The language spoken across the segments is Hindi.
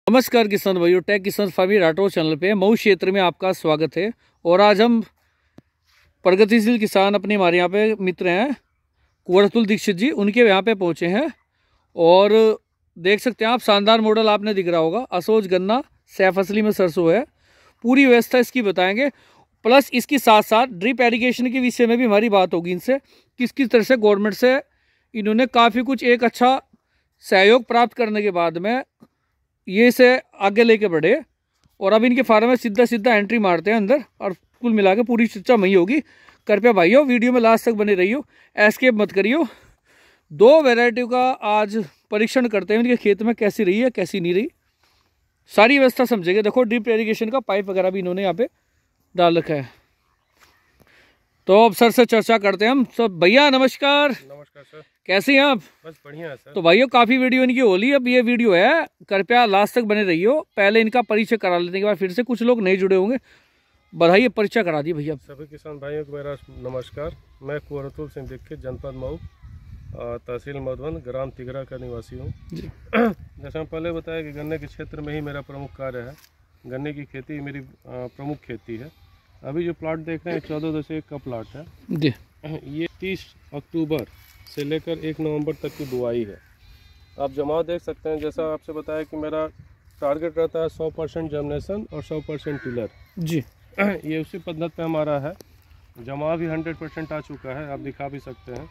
नमस्कार किसान भाइयों, टेक किसान फार्मिंग राठौर चैनल पे मऊ क्षेत्र में आपका स्वागत है। और आज हम प्रगतिशील किसान अपने हमारे यहाँ पे मित्र हैं कुंवर अतुल दीक्षित जी, उनके यहाँ पे पहुँचे हैं। और देख सकते हैं आप, शानदार मॉडल आपने दिख रहा होगा। असोज गन्ना, सैफ असली में सरसों है। पूरी व्यवस्था इसकी बताएंगे, प्लस इसके साथ साथ ड्रिप एरीगेशन के विषय में भी हमारी बात होगी इनसे। किस किस तरह से गवर्नमेंट से इन्होंने काफ़ी कुछ एक अच्छा सहयोग प्राप्त करने के बाद में ये इसे आगे लेके बढ़े। और अब इनके फार्म में सीधा एंट्री मारते हैं अंदर, और कुल मिला के पूरी चर्चा वही होगी। कृपया भाइयों वीडियो में लास्ट तक बने रहियो, एस्केप मत करियो। दो वैरायटी का आज परीक्षण करते हैं, इनके खेत में कैसी रही है कैसी नहीं रही, सारी व्यवस्था समझेंगे। देखो ड्रिप इरिगेशन का पाइप वगैरह भी इन्होंने यहाँ पे डाल रखा है। तो अब सर से चर्चा करते हैं हम सब। भैया नमस्कार। नमस्कार सर, कैसे हैं आप? बस बढ़िया है सर। तो भाइयों काफ़ी वीडियो इनकी हो ली, अब ये वीडियो है, कृपया लास्ट तक बने रहियो। पहले इनका परिचय करा लेने के बाद फिर से कुछ लोग नहीं जुड़े होंगे। बढ़ाइए, परिचय करा दिए भैया। सभी किसान भाइयों को मेरा नमस्कार। मैं कुंवर अतुल दीक्षित, जनपद मऊ, तहसील मधुबन, ग्राम तिगरा का निवासी हूँ। जैसा हम पहले बताया कि गन्ने के क्षेत्र में ही मेरा प्रमुख कार्य है। गन्ने की खेती मेरी प्रमुख खेती है। अभी जो प्लाट देख रहे हैं 14.1 का प्लाट है जी। ये 30 अक्टूबर से लेकर 1 नवंबर तक की बुआई है। आप जमाव देख सकते हैं। जैसा आपसे बताया कि मेरा टारगेट रहता है 100% जर्मिनेशन और 100% टिलर जी। ये उसी पद्धति पे हमारा है। जमाव भी 100% आ चुका है, आप दिखा भी सकते हैं।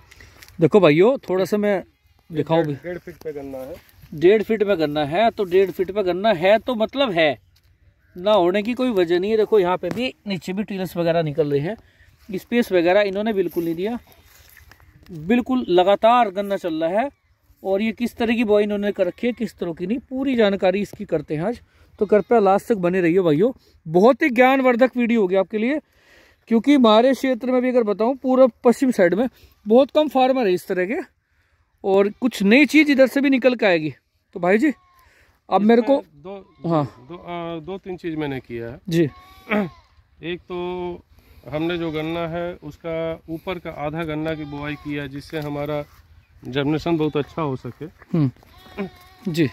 देखो भाइयों, थोड़ा सा मैं दिखाऊँ भी। 1.5 फीट पे गन्ना है। 1.5 फीट पे गन्ना है, तो 1.5 फीट पे गन्ना है तो मतलब है, ना होने की कोई वजह नहीं है। देखो यहाँ पे भी नीचे भी टीलर्स वगैरह निकल रहे हैं। स्पेस वगैरह इन्होंने बिल्कुल नहीं दिया, बिल्कुल लगातार गन्ना चल रहा है। और ये किस तरह की बुआई इन्होंने कर रखी है, किस तरह की नहीं, पूरी जानकारी इसकी करते हैं आज। तो कृपया लास्ट तक बने रहिए भाइयों। बहुत ही ज्ञानवर्धक वीडियो होगी आपके लिए, क्योंकि हमारे क्षेत्र में भी अगर बताऊं, पूर्व पश्चिम साइड में बहुत कम फार्मर है इस तरह के, और कुछ नई चीज़ इधर से भी निकल के आएगी। तो भाई जी अब मेरे को दो तीन चीज़ मैंने किया है जी। एक तो हमने जो गन्ना है उसका ऊपर का आधा गन्ना की बुआई किया है, जिससे हमारा जर्मिनेशन बहुत अच्छा हो सके जी।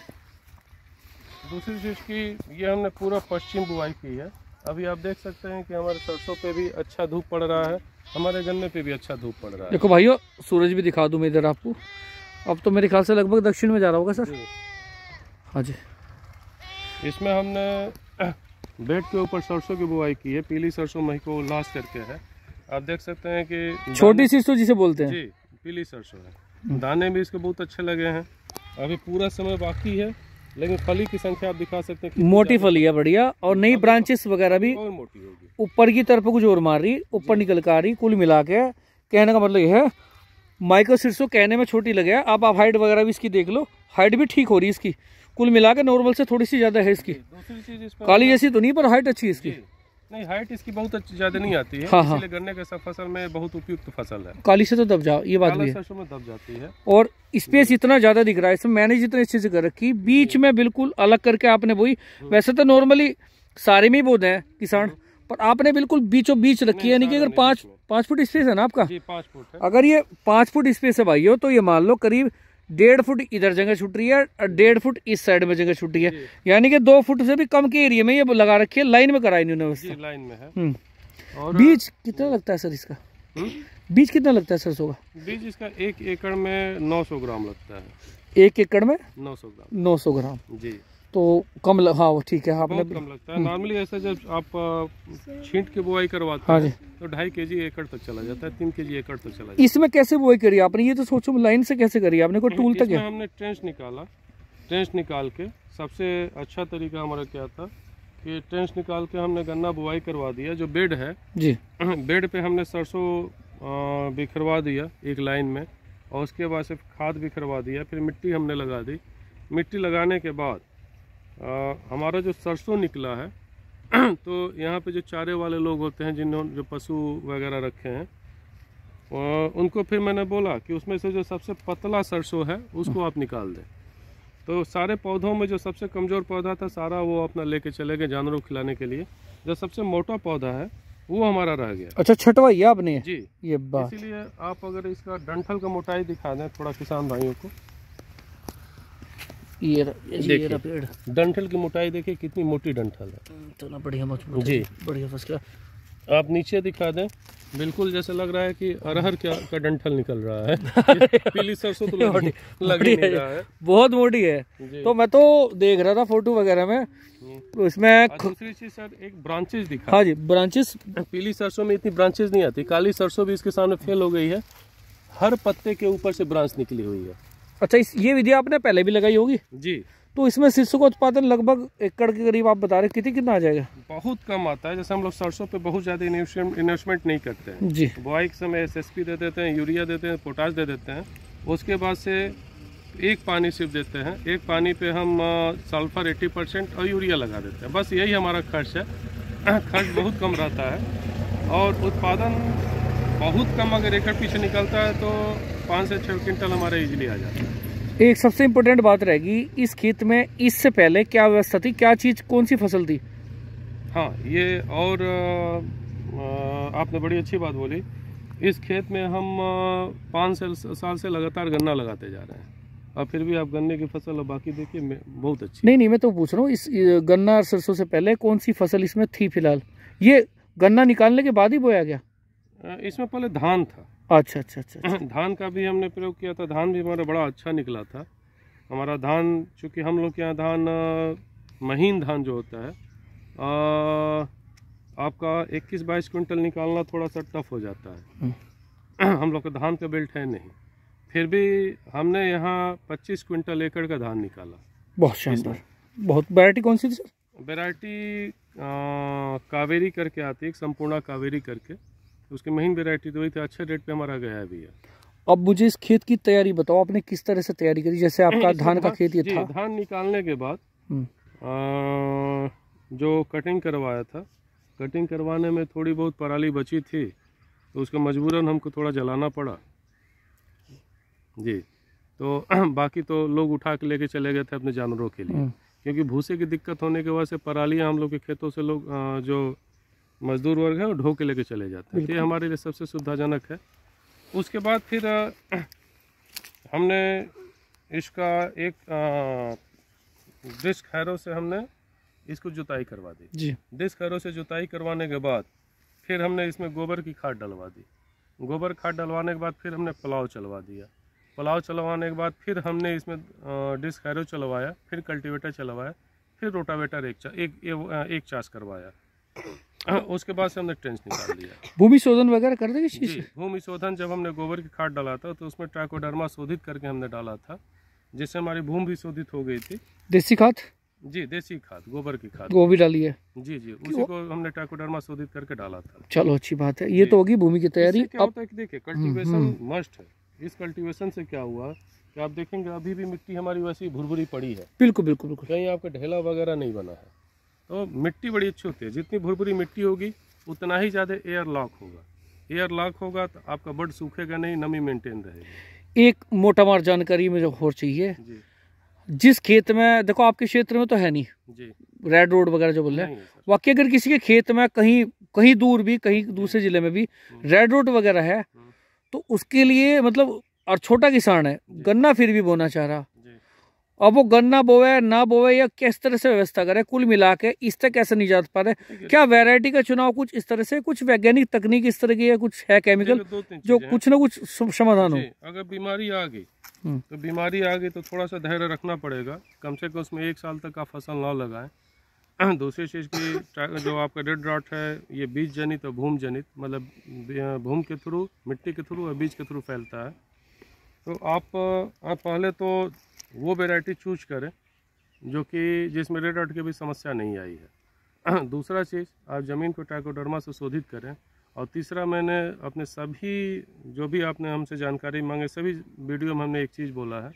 दूसरी चीज़ की, ये हमने पूरा पश्चिम बुआई की है। अभी आप देख सकते हैं कि हमारे सरसों पे भी अच्छा धूप पड़ रहा है, हमारे गन्ने पे भी अच्छा धूप पड़ रहा है। देखो भाइयों, सूरज भी दिखा दूँ मैं इधर आपको। अब तो मेरे ख्याल से लगभग दक्षिण में जा रहा होगा सर। हाँ जी। इसमें हमने बेड के ऊपर सरसों की बुआई की है। पीली सरसों मई को उल्लास करके है। आप देख सकते हैं कि छोटी सरसों जिसे बोलते हैं जी, पीली सरसों है। दाने भी इसके बहुत अच्छे लगे हैं। अभी पूरा समय बाकी है, लेकिन फली की संख्या आप दिखा सकते हैं, मोटी फली है, बढ़िया। और नई ब्रांचेस वगैरह भी और मोटी होगी, ऊपर की तरफ कुछ और मार रही, ऊपर निकल कर आ रही। कुल मिला के कहने का मतलब यह है, माइक्रो सरसों कहने में छोटी लगे। अब आप हाइट वगैरह भी इसकी देख लो, हाइट भी ठीक हो रही है इसकी। कुल मिला के नॉर्मल से थोड़ी सी ज्यादा है इसकी। दूसरी चीज इस काली जैसी तो नहीं, पर हाइट अच्छी है इसकी। नहीं, हाइट इसकी बहुत अच्छी ज्यादा नहीं आती है। हाँ, इसलिए गन्ने के सब फसल में बहुत उपयुक्त फसल है। काली से तो दब जाओ, ये बात भी है। सरसों में दब जाती है। और स्पेस इतना ज्यादा दिख रहा है इसमें, मैनेज इतने अच्छे से कर रखी, बीच में बिल्कुल अलग करके आपने बोई। वैसे तो नॉर्मली सारे में ही बोते हैं किसान, पर आपने बिल्कुल बीचों बीच रखी है। यानी कि अगर 5 फुट स्पेस है ना आपका, 5 फुट है। अगर ये 5 फुट स्पेस है भाइयों, तो ये मान लो करीब 1.5 फुट इधर जगह छूट रही है और 1.5 फुट इस साइड में जगह छूट रही है। यानी कि 2 फुट से भी कम के एरिया में ये लगा रखी है। लाइन में कराई इन्होंने, लाइन में है। और बीज कितना लगता है सर इसका? बीज कितना लगता है सरसों का? बीज इसका 1 एकड़ में 900 ग्राम लगता है। 1 एकड़ में 900 ग्राम? 900 ग्राम जी। तो कम हाँ वो ठीक है, आपने बहुत कम लगता है। नॉर्मली ऐसा जब आप छींट के बुआई करवाते हैं तो 2.5 kg एकड़ तक चला जाता है, 3 kg एकड़ तक चला जाता है। इसमें कैसे बुआई करी आपने? ये तो सोचो लाइन से कैसे करी आपने, कोई टूल तक है? हमने ट्रेंच निकाला। ट्रेंच निकाल के सबसे अच्छा तरीका हमारा क्या था कि ट्रेंच निकाल के हमने गन्ना बुआई करवा दिया। जो बेड है जी, बेड पे हमने सरसों बिखरवा दिया एक लाइन में, और उसके बाद से खाद बिखरवा दिया। फिर मिट्टी हमने लगा दी। मिट्टी लगाने के बाद हमारा जो सरसों निकला है तो यहाँ पे जो चारे वाले लोग होते हैं, जिन्होंने जो पशु वगैरह रखे हैं, उनको फिर मैंने बोला कि उसमें से जो सबसे पतला सरसों है उसको आप निकाल दें। तो सारे पौधों में जो सबसे कमज़ोर पौधा था सारा वो अपना लेके चले गए जानवरों को खिलाने के लिए। जो सबसे मोटा पौधा है वो हमारा रह गया। अच्छा, छटवाइया आपने जी, ये बात। इसीलिए आप अगर इसका डंठल का मोटाई दिखा दें थोड़ा किसान भाइयों को। ये पेड़, डंठल की मोटाई देखिए कितनी मोटी डंठल है, तो ना बढ़िया मजबूत जी, बढ़िया फर्स्ट क्लास। आप नीचे दिखा दें, बिल्कुल जैसे लग रहा है कि अरहर का डंठल निकल रहा है। पीली सरसों तो लग ही नहीं रहा है, बहुत मोटी है। तो मैं तो देख रहा था फोटो वगैरह में, तो इसमें दूसरी चीज सर एक ब्रांचेस दिखा। हाँ जी, ब्रांचेस। पीली सरसों में इतनी ब्रांचेस नहीं आती, काली सरसों भी इसके सामने फेल हो गई है, हर पत्ते के ऊपर से ब्रांच निकली हुई है। अच्छा, ये विधि आपने पहले भी लगाई होगी जी। तो इसमें सरसों का उत्पादन लगभग एकड़ के करीब आप बता रहे, कितना आ जाएगा? बहुत कम आता है, जैसे हम लोग सरसों पे बहुत ज़्यादा इन्वेस्टमेंट नहीं करते हैं जी। बुआई के समय SSP दे देते हैं, यूरिया देते हैं, पोटाश दे देते हैं, उसके बाद से एक पानी सिर्फ देते हैं, एक पानी पे हम सल्फर 80% और यूरिया लगा देते हैं, बस यही हमारा खर्च है। खर्च बहुत कम रहता है और उत्पादन बहुत कम, अगर एकड़ पीछे निकलता है तो 5 से 6 क्विंटल हमारा इजीली आ जाता है। एक सबसे इम्पोर्टेंट बात रहेगी इस खेत में, इससे पहले क्या व्यवस्था थी, क्या चीज़, कौन सी फसल थी? हाँ, ये और आपने बड़ी अच्छी बात बोली। इस खेत में हम 5 साल से लगातार गन्ना लगाते जा रहे हैं और फिर भी आप गन्ने की फसल और बाकी देखिए बहुत अच्छी। नहीं, मैं तो पूछ रहा हूँ इस गन्ना और सरसों से पहले कौन सी फसल इसमें थी फिलहाल? ये गन्ना निकालने के बाद ही बोया गया? इसमें पहले धान था। अच्छा। धान का भी हमने प्रयोग किया था, धान भी हमारा बड़ा अच्छा निकला था। हमारा धान, चूँकि हम लोग के यहाँ धान महीन धान जो होता है आपका 21-22 क्विंटल निकालना थोड़ा सा टफ हो जाता है। हम लोग का धान का बेल्ट है नहीं, फिर भी हमने यहाँ 25 क्विंटल एकड़ का धान निकाला। बहुत शानदार। बहुत वैरायटी कौन सी थी सर? वैरायटी कावेरी करके आती है, संपूर्णा कावेरी करके, उसकी महीन वैरायटी तो वही थी, अच्छे रेट पे हमारा गया भी है। अब मुझे इस खेत की तैयारी बताओ, आपने किस तरह से तैयारी करी? जैसे आपका धान का खेत ये था, धान निकालने के बाद जो कटिंग करवाया था, कटिंग करवाने में थोड़ी बहुत पराली बची थी तो उसको मजबूरन हमको थोड़ा जलाना पड़ा जी। तो बाकी तो लोग उठा के लेके चले गए थे अपने जानवरों के लिए, क्योंकि भूसे की दिक्कत होने के वजह से परालियाँ हम लोग के खेतों से लोग जो मजदूर वर्ग है वो ढो के लेके चले जाते हैं। ये हमारे लिए सबसे सुविधाजनक है। उसके बाद फिर हमने इसका एक डिस्क हैरो से हमने इसको जुताई करवा दी जी। डिस्क हैरो से जुताई करवाने के बाद फिर हमने इसमें गोबर की खाद डलवा दी। गोबर खाद डलवाने के बाद फिर हमने पलाव चलवा दिया। पलाव चलवाने के बाद फिर हमने इसमें डिस्क हैरो चलवाया, फिर कल्टीवेटर चलवाया, फिर रोटावेटर एक चास करवाया। उसके बाद से हमने ट्रेंच निकाल दिया। भूमि शोधन वगैरह कर देंगे चीज़? भूमि शोधन जब हमने गोबर की खाद डाला था तो उसमें ट्राइकोडर्मा शोधित करके हमने डाला था, जिससे हमारी भूमि भी शोधित हो गई थी। देसी खाद? जी, देसी खाद, गोबर की खाद वो भी डाली है? जी, उसी को हमने ट्राइकोडर्मा शोधित करके डाला था। चलो अच्छी बात है, ये तो होगी भूमि की तैयारी। क्या होता है कि देखिए कल्टीवेशन मस्ट है। इस कल्टीवेशन से क्या हुआ कि आप देखेंगे अभी भी मिट्टी हमारी वैसी भुरभुरी पड़ी है। बिल्कुल, कहीं आपका ढेला वगैरह नहीं बना है, तो मिट्टी बड़ी अच्छी होती है। जितनी भुरभुरी मिट्टी होगी उतना ही ज़्यादा एयर लॉक होगा। एयर लॉक होगा तो आपका बड सूखेगा नहीं, नमी मेंटेन रहेगी। एक मोटा मार जानकारी मुझे और चाहिए जी। जिस खेत में, देखो आपके क्षेत्र में तो है नहीं जी, रेड रोड वगैरह जो बोल रहे हैं, वाकई अगर किसी के खेत में कहीं दूर भी, कहीं दूसरे जिले में भी रेड रोड वगैरह है, तो उसके लिए मतलब, और छोटा किसान है, गन्ना फिर भी बोना चाह रहा, अब वो गन्ना बोवे ना बोवे या किस तरह से व्यवस्था करे, कुल मिला के इस तक कैसे नहीं जा पा रहे? क्या वैरायटी का चुनाव कुछ इस तरह से, कुछ वैज्ञानिक तकनीक इस तरह की है, कुछ है केमिकल जो कुछ ना कुछ समाधान हो? अगर बीमारी आ गई तो थोड़ा सा धैर्य रखना पड़ेगा, कम से कम उसमें 1 साल तक आप फसल ना लगाएं। दूसरी चीज़ की जो आपका रेड रॉट है, ये बीज जनित और भूम जनित, मतलब भूम के थ्रू, मिट्टी के थ्रू और बीज के थ्रू फैलता है। तो आप पहले तो वो वैरायटी चूज करें जो कि जिसमें रेड रॉट की भी समस्या नहीं आई है। दूसरा चीज़, आप ज़मीन को ट्राइकोडर्मा से शोधित करें। और तीसरा, मैंने अपने सभी जो भी आपने हमसे जानकारी मांगे, सभी वीडियो में हमने एक चीज़ बोला है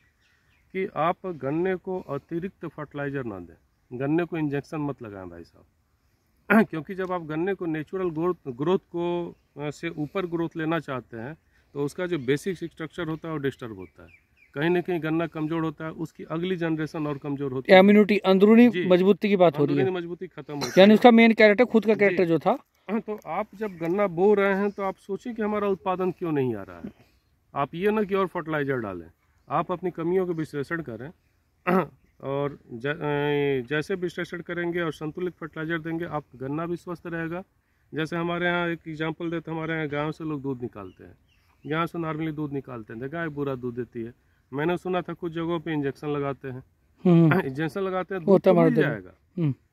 कि आप गन्ने को अतिरिक्त फर्टिलाइज़र ना दें, गन्ने को इंजेक्शन मत लगाएं भाई साहब। क्योंकि जब आप गन्ने को नेचुरल ग्रोथ को से ऊपर ग्रोथ लेना चाहते हैं तो उसका जो बेसिक स्ट्रक्चर होता है वो डिस्टर्ब होता है। कहीं ना कहीं गन्ना कमजोर होता है, उसकी अगली जनरेशन और कमजोर होती है। इम्यूनिटी, अंदरूनी मजबूती की बात हो रही है, अंदरूनी मजबूती खत्म होती है, यानी उसका मेन कैरेक्टर, खुद का कैरेक्टर जो था। तो आप जब गन्ना बो रहे हैं तो आप सोचें कि हमारा उत्पादन क्यों नहीं आ रहा है। आप ये ना कि और फर्टिलाइजर डालें, आप अपनी कमियों का विश्लेषण करें। और जैसे विश्लेषण करेंगे और संतुलित फर्टिलाइजर देंगे, आप गन्ना भी स्वस्थ रहेगा। जैसे हमारे यहाँ एक एग्जांपल देते, हमारे यहाँ गाँव से लोग दूध निकालते हैं, यहाँ से नॉर्मली दूध निकालते हैं, गाय बुरा दूध देती है। मैंने सुना था कुछ जगहों पे इंजेक्शन लगाते हैं, इंजेक्शन लगाते हैं, दूध तो मिल जाएगा।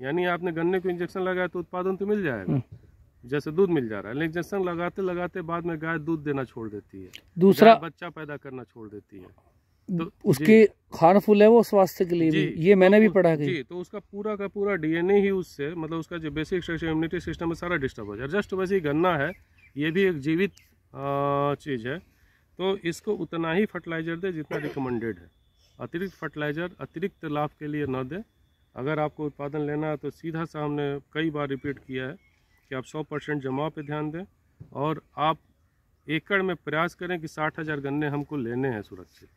यानी आपने गन्ने को इंजेक्शन लगाया तो उत्पादन तो मिल जाएगा, जैसे दूध मिल जा रहा है, लेकिन इंजेक्शन लगाते लगाते बाद में गाय दूध देना छोड़ देती है, दूसरा बच्चा पैदा करना छोड़ देती है, तो उसके हार्मफुल है वो स्वास्थ्य के लिए भी, ये मैंने भी पढ़ा जी। तो उसका पूरा का पूरा डीएनए ही उससे, मतलब उसका जो बेसिक स्ट्रक्चर, इम्यूनिटी सिस्टम है, सारा डिस्टर्ब हो जाए। जस्ट वैसे ही गन्ना है, ये भी एक जीवित चीज़ है, तो इसको उतना ही फर्टिलाइजर दे जितना रिकमेंडेड है। अतिरिक्त फर्टिलाइजर अतिरिक्त लाभ के लिए न दे। अगर आपको उत्पादन लेना है तो सीधा सा हमने कई बार रिपीट किया है कि आप 100% जमाव पे ध्यान दें, और आप एकड़ में प्रयास करें कि 60,000 गन्ने हमको लेने हैं सुरक्षित,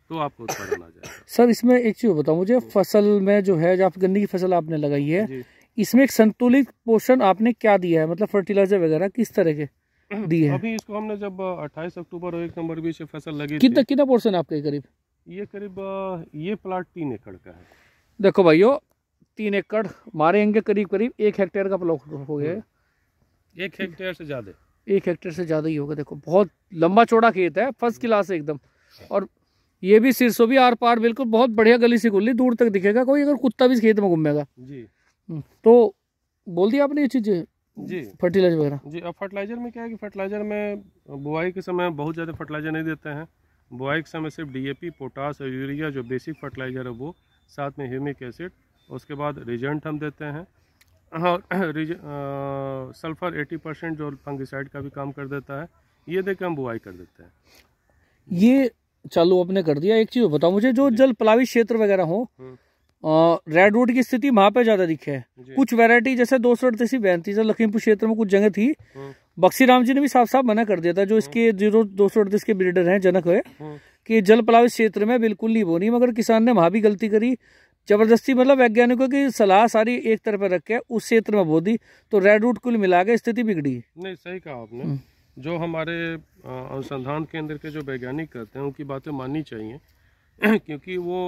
तो आपको उत्पादन आ जाएगा। सर इसमें एक चीज़ बताओ मुझे, फसल में जो है, जो आप गन्ने की फसल आपने लगाई है, इसमें एक संतुलित पोषण आपने क्या दिया है, मतलब फर्टिलाइजर वगैरह किस तरह के दिए हैं? अभी इसको हमने जब 28 अक्टूबर और 1 नवंबर बीच फसल लगी, कितना पोर्शन आपके करीब? ये करीब ये प्लाट 3 एकड़ का है। देखो भाइयों, 3 एकड़ हमारे यहाँ करीब 1 हेक्टेयर का प्लॉट हो गया है। 1 हेक्टेयर से ज़्यादा, 1 हेक्टेयर से ज़्यादा ही होगा। देखो बहुत लंबा चौड़ा खेत है, फर्स्ट क्लास है एकदम, और ये भी सिरसों भी आर पार बिल्कुल बहुत बढ़िया गली से गुल्ली, दूर तक दिखेगा, कोई अगर कुत्ता भी खेत में घूमेगा जी। तो बोल दिया आपने ये चीज़ें जी, फर्टिलाइजर वगैरह जी। अब फर्टिलाइजर में क्या है कि फर्टिलाइजर में बुआई के समय बहुत ज़्यादा फर्टिलाइजर नहीं देते हैं। बुआई के समय सिर्फ डीएपी, पोटास और यूरिया जो बेसिक फर्टिलाइजर है वो, साथ में ह्यूमिक एसिड, उसके बाद रिजेंट हम देते हैं, और सल्फर 80% जो फंगिसाइड का भी काम कर देता है, ये देकर हम बुआई कर देते हैं। ये चालू आपने कर दिया। एक चीज़ बताओ मुझे, जो जल प्लावित क्षेत्र वगैरह हो, रेड वुड की स्थिति वहाँ पे ज़्यादा दिखे है, कुछ वैरायटी जैसे 238 लखीमपुर क्षेत्र में कुछ जगह थी, बक्सी राम जी ने भी साफ साफ मना कर दिया था, जो इसके 238 के ब्रीडर हैं, जनक है, कि जल प्लावित क्षेत्र में बिल्कुल नहीं बोनी, मगर किसान ने वहाँ भी गलती करी, जबरदस्ती, मतलब वैज्ञानिकों की सलाह सारी एक तरफ रख के उस क्षेत्र में बो दी, तो रेडवुड कुल मिला के स्थिति बिगड़ी। नहीं, सही कहा आपने। जो हमारे अनुसंधान केंद्र के जो वैज्ञानिक कहते हैं उनकी बातें माननी चाहिए, क्योंकि वो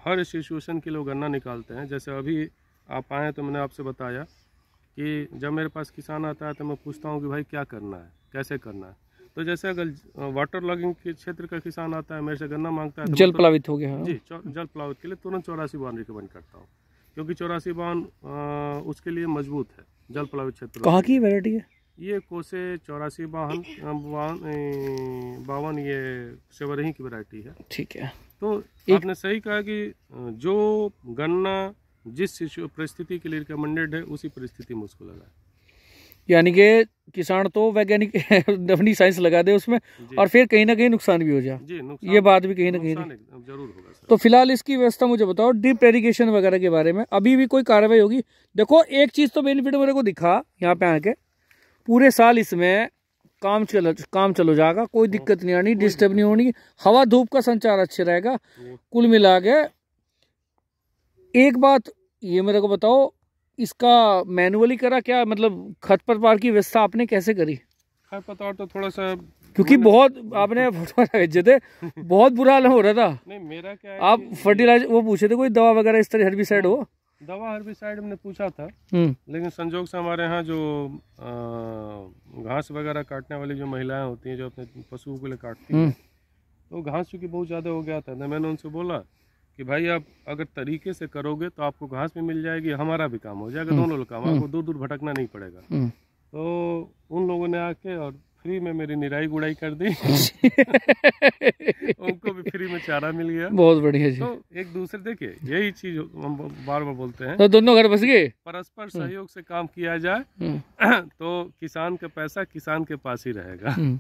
हर सिचुएशन के लोग गन्ना निकालते हैं। जैसे अभी आप आए तो मैंने आपसे बताया कि जब मेरे पास किसान आता है तो मैं पूछता हूँ कि भाई क्या करना है, कैसे करना है। तो जैसे अगर वाटर लॉगिंग के क्षेत्र का किसान आता है, मेरे से गन्ना मांगता है, तो जल प्लावित हो गया जी, जल प्लावित के लिए तुरंत 84 बावन रिकमेंड करता हूँ, क्योंकि 84 बावन उसके लिए मजबूत है। जल प्लावित क्षेत्र कहाँ की वैरायटी है ये? कोसे 84 बावन ये सेवरही की वैरायटी है। ठीक है। तो आपने सही कहा कि जो गन्ना जिस परिस्थिति के लिए रिकमेंडेड है उसी परिस्थिति में उसको लगाए। यानी कि किसान तो वैज्ञानिक अपनी साइंस लगा दे उसमें, और फिर कहीं ना कहीं नुकसान भी हो जाए। ये बात भी कहीं ना कहीं जरूर होगा सर। तो फिलहाल इसकी व्यवस्था मुझे बताओ, ड्रिप इरिगेशन वगैरह के बारे में अभी भी कोई कार्रवाई होगी? देखो एक चीज़ तो बेनिफिट मेरे को दिखा यहाँ पे आके, पूरे साल इसमें काम चलो जाएगा, कोई दिक्कत नहीं आनी, डिस्टर्ब नहीं होनी, हवा धूप का संचार अच्छे रहेगा। कुल मिला के एक बात ये मेरे को बताओ, इसका मैनुअली करा क्या, मतलब खरपतवार की व्यवस्था आपने कैसे करी? खरपतवार तो थोड़ा सा, क्योंकि बहुत आपने फोटो भेजे थे, बहुत बुरा हाल हो रहा था। नहीं, मेरा क्या है, आप फर्टिलाइजर वो पूछे थे, कोई दवा वगैरह इस तरह हर्बिसाइड हो? दवा हर्बिसाइड हमने पूछा था, लेकिन संजोग से हमारे यहाँ जो घास वगैरह काटने वाली जो महिलाएं होती हैं, जो अपने पशुओं के लिए काटती हैं, तो घास चूँकि बहुत ज़्यादा हो गया था, तो मैंने उनसे बोला कि भाई आप अगर तरीके से करोगे तो आपको घास भी मिल जाएगी, हमारा भी काम हो जाएगा, दोनों लोग काम, आपको दूर दूर भटकना नहीं पड़ेगा। तो उन लोगों ने आके और फ्री में मेरी निराई गुड़ाई कर दी उनको भी फ्री में चारा मिल गया। बहुत बढ़िया जी। तो एक दूसरे, देखिए यही चीज हम बार बार बोलते हैं, तो दोनों घर बस गए, परस्पर सहयोग से काम किया जाए तो किसान का पैसा किसान के पास ही रहेगा।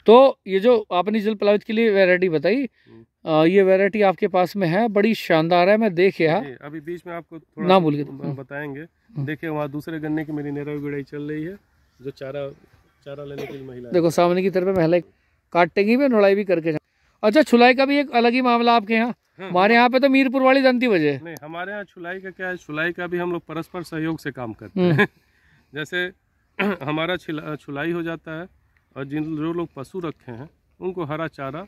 तो ये जो आपने जल प्लावित के लिए वैरायटी बताई, ये वैरायटी आपके पास में है, बड़ी शानदार है, मैं देखे अभी बीच में आपको थोड़ा ना भूल बताएंगे। देखिए वहाँ दूसरे गन्ने की मेरी निराई गुड़ाई चल रही है, जो चारा लेने के लिए महिला, देखो सामने की तरफ महिला काटेंगी भी, नुड़ाई भी करके। अच्छा, छुलाई का भी एक अलग ही मामला आपके यहाँ? हमारे यहाँ पे तो मीरपुर वाली जानती वजह नहीं, हमारे यहाँ छुलाई का क्या है, छुलाई का भी हम लोग परस्पर सहयोग से काम करते हैं। जैसे हमारा छुलाई हो जाता है, और जो लोग पशु रखे हैं उनको हरा चारा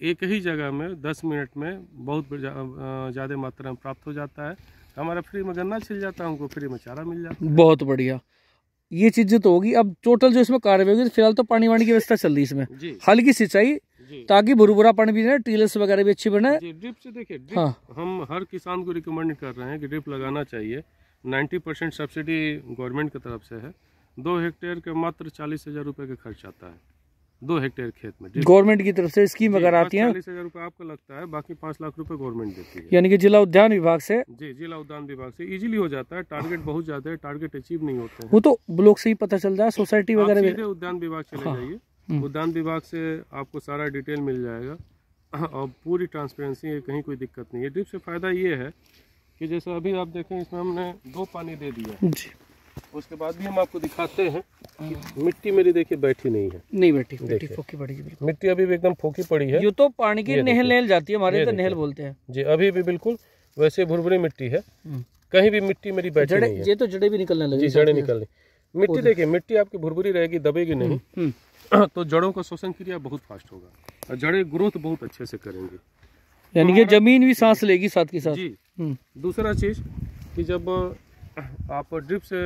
एक ही जगह में 10 मिनट में बहुत ज़्यादा मात्रा में प्राप्त हो जाता है। हमारा फ्री में गन्ना छिल जाता है, उनको फ्री में चारा मिल जाता है। बहुत बढ़िया, ये चीजें तो होगी। अब टोटल जो इसमें कार्य होगी, फिलहाल तो पानी वानी की व्यवस्था चल रही है इसमें, हल्की सिंचाई ताकि भुरभुरापन भी रहे, टीलर्स वगैरह भी अच्छी बने। ड्रिप से देखिए, ड्रिप हाँ। हम हर किसान को रिकमेंड कर रहे हैं कि ड्रिप लगाना चाहिए। 90% सब्सिडी गवर्नमेंट की तरफ से है। 2 हेक्टेयर के मात्र 40,000 रुपये का खर्च आता है 2 हेक्टेयर खेत में। गवर्नमेंट की तरफ से स्कीम अगर आती है 40,000 रुपये आपका लगता है, बाकी 5 लाख रुपए गवर्नमेंट देती है। यानी कि जिला उद्यान विभाग से। जी, जिला उद्यान विभाग से इजीली हो जाता है। टारगेट बहुत ज्यादा है, टारगेट अचीव नहीं होते हैं। वो तो ब्लॉक से ही पता चल जाए, सोसाइटी वगैरह में। उद्यान विभाग चले जाइए, उद्यान विभाग से आपको सारा डिटेल मिल जाएगा और पूरी ट्रांसपेरेंसी है, कहीं कोई दिक्कत नहीं है। ड्रिप से फायदा ये है कि जैसे अभी आप देखें, इसमें हमने 2 पानी दे दिया जी। उसके बाद भी हम आपको दिखाते हैं कि मिट्टी मेरी देखिए बैठी नहीं है, नहीं बैठी, मिट्टी फोकी पड़ी है। मिट्टी अभी भी एकदम फोकी पड़ी है। ये तो पानी की नहल जाती है, हमारे तो नहल बोलते हैं जी। अभी भी बिल्कुल वैसे भुरभुरी मिट्टी है, कहीं भी मिट्टी मेरी बैठी नहीं है। ये तो जड़ें भी निकलने लगी, जड़ें निकलने। मिट्टी देखिए, मिट्टी आपकी भुरभुरी रहेगी, दबेगी नहीं, तो जड़ों का श्वसन क्रिया बहुत फास्ट होगा और जड़ें ग्रोथ बहुत अच्छे से करेंगी, यानी कि जमीन भी सांस लेगी साथ के साथ जी। दूसरा चीज कि जब आप ड्रिप से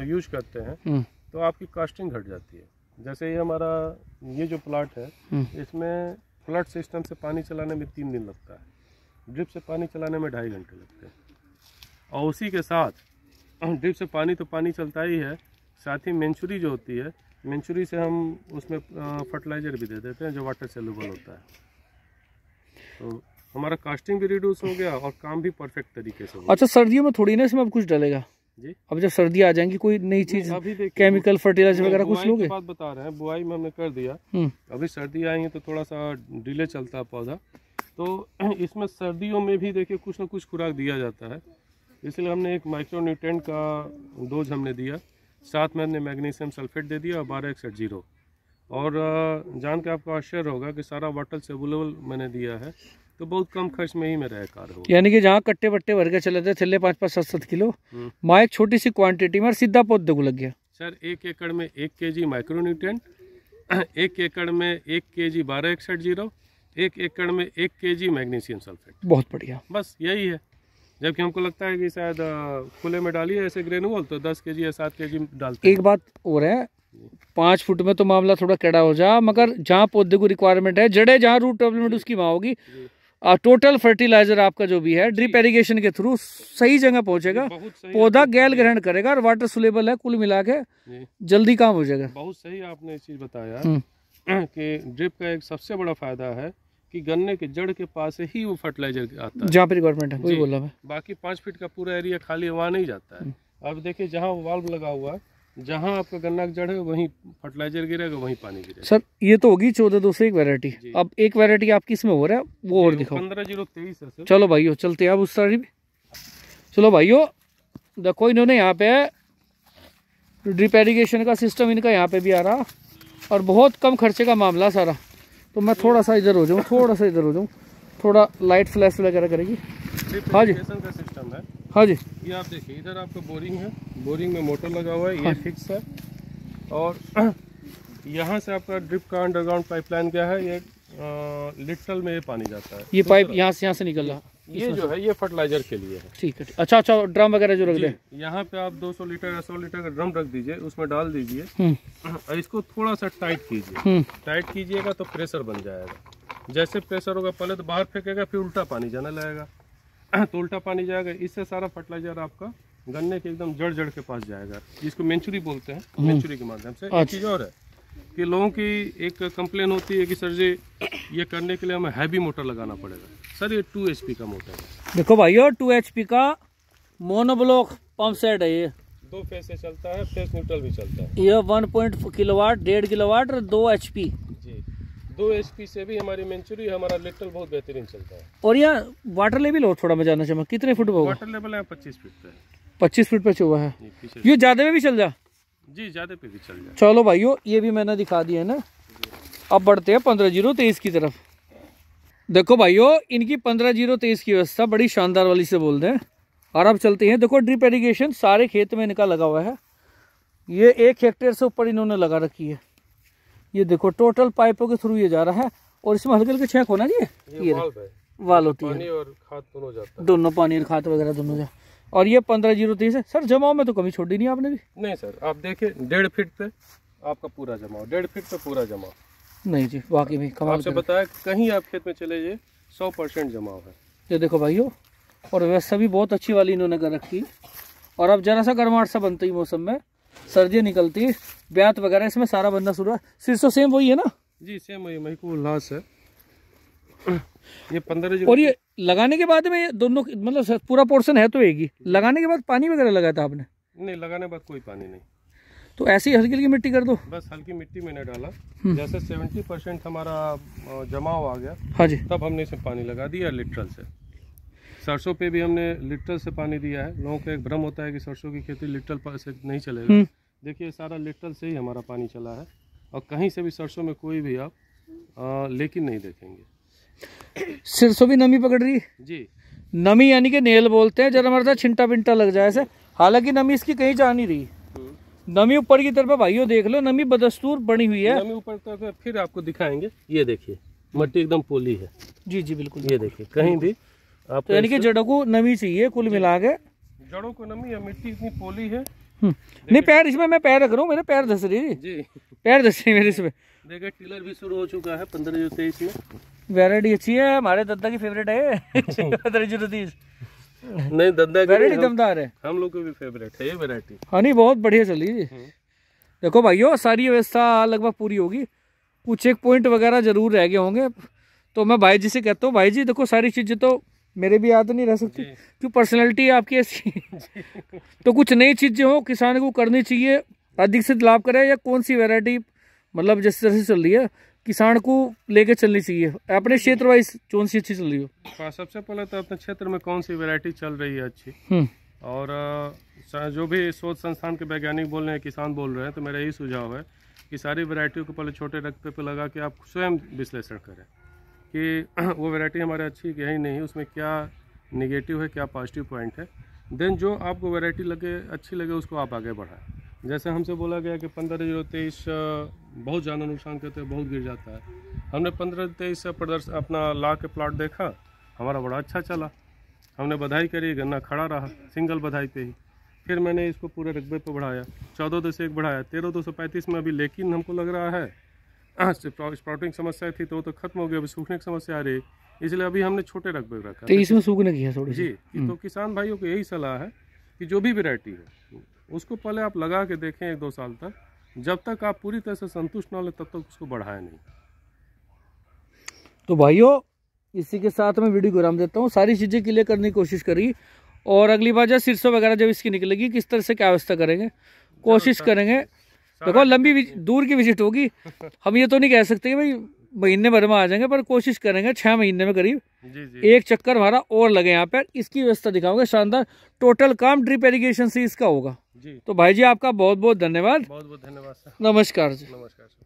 यूज करते हैं तो आपकी कास्टिंग घट जाती है। जैसे ये हमारा ये जो प्लाट है, इसमें फ्लड सिस्टम से पानी चलाने में 3 दिन लगता है, ड्रिप से पानी चलाने में 2.5 घंटे लगते हैं। और उसी के साथ ड्रिप से पानी तो पानी चलता ही है, साथ ही मेंचुरी जो होती है, मेंचुरी से हम उसमें फर्टिलाइजर भी दे देते हैं जो वाटर सेलुबल होता है। तो हमारा कास्टिंग भी रिड्यूस हो गया और काम भी परफेक्ट तरीके से हो गया। अच्छा, सर्दियों में थोड़ी ना इसमें अब कुछ डलेगा जी? अब जब सर्दी आ जाएंगी कोई नई चीज, केमिकल फर्टिलाइजर वगैरह कुछ लोगे? बात बता रहे हैं, बुआई में हमने कर दिया, अभी सर्दी आई है तो थोड़ा सा डिले चलता है पौधा, तो इसमें सर्दियों में भी देखिए कुछ ना कुछ खुराक दिया जाता है। इसलिए हमने एक माइक्रोन्यूट्रेंट का डोज हमने दिया, साथ में हमने मैग्नीशियम सल्फेट दे दिया और 12-61-0। और जान के आपको आश्चर्य होगा कि सारा वाटर सेलुबल मैंने दिया है, तो बहुत कम खर्च में ही मेरा कार्य होगा। यानी कि जहाँ कट्टे बट्टे भर के चले थे थैले 5-5, 7-7 किलो, माँ एक छोटी सी क्वांटिटी में सीधा पौधे को लग गया। सर 1 एकड़ में 1 kg माइक्रोन्यूट्रेंट, 1 एकड़ में 1 kg 12-61-0, 1 एकड़ में 1 kg मैग्नीशियम सल्फेट। बहुत बढ़िया, बस यही है। जबकि हमको लगता है कि शायद खुले में डालिए ऐसे ग्रेनुअल तो 10 kg या 7 kg डालते हैं। एक बात और है, 5 फुट में तो मामला थोड़ा कड़ा हो जा, मगर जहाँ पौधे को रिक्वायरमेंट है, जड़े जहाँ रूट डेवलपमेंट उसकी वहाँ होगी। टोटल फर्टिलाइजर आपका जो भी है ड्रिप इरिगेशन के थ्रू सही जगह पहुंचेगा, पौधा गैल ग्रहण करेगा और वाटर सुलेबल है, कुल मिला के जल्दी काम हो जाएगा। बहुत सही आपने चीज बताया कि ड्रिप का एक सबसे बड़ा फायदा है कि गन्ने के जड़ के पास ही वो फर्टिलाइजर आता है, जहाँ पर रिक्वायरमेंट है, वही बोला मैं। बाकी 5 फीट का पूरा एरिया खाली वहाँ नहीं जाता है। अब देखिए जहाँ वाल्व लगा हुआ है, जहाँ आपका गन्ना का जड़ है वहीं फर्टिलाइजर गिरेगा, वहीं पानी गिरेगा। सर ये तो होगी 14-201 वैरायटी। अब एक वैरायटी आपकी इसमें हो रहा है, वो और दिखाओ। 15-023 है सर। चलो भाइयों चलते हैं अब उस सारी भी। चलो भाइयों देखो, इन्होंने यहाँ पे ड्रिप इरिगेशन का सिस्टम इनका यहाँ पे भी आ रहा और बहुत कम खर्चे का मामला सारा। तो मैं थोड़ा सा इधर हो जाऊँ, थोड़ा लाइट फ्लैश वगैरह करेगी। हाँ जी, का सिस्टम है। हाँ जी, ये आप देखिए, इधर आपका बोरिंग है, बोरिंग में मोटर लगा हुआ है, ये फिक्स है। और यहाँ से आपका ड्रिप का अंडरग्राउंड पाइपलाइन क्या है, ये लिटरल में ये पानी जाता है। ये पाइप यहाँ से निकल रहा, ये जो है ये फर्टिलाइजर के लिए है। ठीक है। अच्छा, ड्रम वगैरह जो रख दे, यहाँ पे आप 200 लीटर या 100 लीटर का ड्रम रख दीजिए, उसमें डाल दीजिए और इसको थोड़ा सा टाइट कीजिए। टाइट कीजिएगा तो प्रेशर बन जाएगा। जैसे प्रेशर होगा, पहले तो बाहर फेंकेगा, फिर उल्टा पानी जाने लगेगा, तो उल्टा पानी जाएगा, इससे सारा फर्टिलाइजर आपका गन्ने के एकदम जड़ के पास जाएगा, जिसको मेंचुरी बोलते हैं। मेंचुरी के माध्यम से। एक चीज़ और है कि लोगों की एक कंप्लेन होती है कि सर जी ये करने के लिए हमें हैवी मोटर लगाना पड़ेगा। सर ये 2 HP का मोटर है। देखो भाइयों 2 HP का मोनोब्लॉक पंप सेट है, ये 2 फेज से चलता है, फेज न्यूट्रल भी चलता है। ये 1.4 किलोवाट, 1.5 किलोवाट और 2 HP जी। 2 HP से भी हमारी मेंचुरी, हमारा लिटल बहुत बेहतरीन चलता है। और यहाँ वाटर लेवल और थोड़ा मैं जानना चाहूँगा कितने फुट पे होगा? वाटर लेवल है 25 फीट पे। 25 फीट पे हुआ है। ये ज्यादा में भी चल जा जी, ज्यादा पे भी चल जाए। चलो भाइयों ये भी मैंने दिखा दिया है ना। अब बढ़ते हैं 15-023 की तरफ। देखो भाइयों इनकी 15-023 की व्यवस्था बड़ी शानदार वाली से बोल दें। और अब चलते हैं, देखो ड्रिप इरिगेशन सारे खेत में इनका लगा हुआ है। ये 1 हेक्टेयर से ऊपर इन्होंने लगा रखी है। ये देखो टोटल पाइपों के थ्रू ये जा रहा है और इसमें हल्के हल्के छेक होना जी, ये वाल होती है, पानी और खाद दोनों जाता है, दोनों पानी और खाद वगैरह दोनों जाए। और ये 15-0-30 है सर। जमाव में तो कमी छोड़ दी नहीं आपने भी? नहीं सर, आप देखिए 1.5 फीट पे आपका पूरा जमाव, 1.5 फीट पे पूरा जमाव। नहीं जी वाकई में कमाल। आपसे बताया कहीं आप खेत में चले जाइए 100% जमाव है। ये देखो भाइयों, और व्यवस्था भी बहुत अच्छी वाली इन्होंने कर रखी। और अब जरा सा गर्माहट सा बनती है मौसम में, सर्दियाँ निकलती, ब्यात वगैरह इसमें सारा बनना शुरू है। सिरसों सेम वही है ना जी? सेम वही महकू उल्लास है। ये 15। और ये लगाने के बाद में ये दोनों मतलब पूरा पोर्शन है तो एक ही, लगाने के बाद पानी वगैरह लगाया था आपने? नहीं, लगाने के बाद कोई पानी नहीं, तो ऐसे ही हल्की हल्की मिट्टी कर दो बस। हल्की मिट्टी मैंने डाला, जैसे 70% हमारा जमाव आ गया, हाँ जी, तब हमने इसमें पानी लगा दिया लिटरल से। सरसों पे भी हमने लिटरल से पानी दिया है। लोगों को एक भ्रम होता है कि सरसों की खेती लिटरल से नहीं चलेगा। देखिए सारा लिटरल से ही हमारा पानी चला है, और कहीं से भी सरसों में कोई भी आप लेकिन नहीं देखेंगे। सिरसों भी नमी पकड़ रही है जी। नमी यानी कि नेल बोलते हैं, जरा मरता छिंटा पिंटा लग जाए ऐसे। हालांकि नमी इसकी कहीं जा नहीं रही, नमी ऊपर की तरफ भाइयों देख लो, नमी बदस्तूर बनी हुई है। नमी ऊपर तरफ फिर आपको दिखाएंगे, ये देखिए मट्टी एकदम पोली है। जी जी बिल्कुल, ये देखिए कहीं भी आप तो यानी कि जड़ों को नमी चाहिए कुल मिला के। जड़ों को नमी, या मिट्टी इतनी पोली है। नहीं पैर इसमें मैं पैर रख रहा हूँ, मेरे पैर धस रही जी, पैर धस रही मेरे इसमें। देखिए टिलर भी शुरू हो चुका है 15-23 में। वैरायटी अच्छी है, हमारे दद्दा की फेवरेट है 15-30। नहीं दद्दा की वैरायटी दमदार है, हम लोग को भी फेवरेट है ये वैरायटी। हाँ नहीं बहुत बढ़िया चल रही है। देखो भाइयों सारी व्यवस्था लगभग पूरी होगी, कुछ एक पॉइंट वगैरह जरूर रह गए होंगे, तो मैं भाई जी से कहता हूँ भाई जी देखो सारी चीज़ें तो मेरे भी याद नहीं रह सकती, क्यों पर्सनैलिटी है आपकी ऐसी तो कुछ नई चीज़ें हो किसान को करनी चाहिए, अधिक से लाभ करे, या कौन सी वैरायटी मतलब जिस तरह से चल रही है किसान को लेके चलनी चाहिए, अपने क्षेत्र वाइज कौन सी अच्छी चल रही हो। सबसे पहले तो अपने क्षेत्र में कौन सी वैरायटी चल रही है अच्छी, और जो भी शोध संस्थान के वैज्ञानिक बोल रहे हैं, किसान बोल रहे हैं, तो मेरा यही सुझाव है कि सारी वैरायटियों को पहले छोटे रकबे पे लगा के आप स्वयं विश्लेषण करें कि वो वैरायटी हमारे अच्छी है ही नहीं, उसमें क्या निगेटिव है, क्या पॉजिटिव पॉइंट है। देन जो आपको वैरायटी लगे अच्छी लगे उसको आप आगे बढ़ाएं। जैसे हमसे बोला गया कि 15-0-23 बहुत ज़्यादा नुकसान करते हैं, बहुत गिर जाता है। हमने 15-23 प्रदर्शन अपना ला के प्लॉट देखा, हमारा बड़ा अच्छा चला, हमने बधाई करी, गन्ना खड़ा रहा सिंगल बधाई पे ही। फिर मैंने इसको पूरे रकबे पे बढ़ाया, 14 से 1 बढ़ाया, 13,235 में अभी। लेकिन हमको लग रहा है स्प्राउटिंग समस्या थी तो वो तो खत्म हो गया, अभी सूखने की समस्या आ रही, इसलिए अभी हमने छोटे रकबे रखा। तो इसमें सूखने की है थोड़ी जी। तो किसान भाइयों को यही सलाह है कि जो भी वैरायटी है उसको पहले आप लगा के देखें 1-2 साल तक, जब तक आप पूरी तरह से संतुष्ट ना हो तब तक उसको बढ़ाएं नहीं। तो भाइयों इसी के साथ मैं वीडियो को विराम देता हूँ, सारी चीज़ें क्लियर करने की कोशिश करी, और अगली बार जब सिरसों वगैरह जब इसकी निकलेगी किस तरह से क्या व्यवस्था करेंगे, कोशिश करेंगे। देखो लंबी दूर की विजिट होगी, हम ये तो नहीं कह सकते कि भाई महीने भर में आ जाएंगे, पर कोशिश करेंगे 6 महीने में करीब एक चक्कर हमारा और लगे यहाँ पर, इसकी व्यवस्था दिखाओगे शानदार। टोटल काम ड्रिप इरिगेशन से इसका होगा जी। तो भाई जी आपका बहुत बहुत धन्यवाद। बहुत बहुत धन्यवाद सर। नमस्कार जी। नमस्कार सर।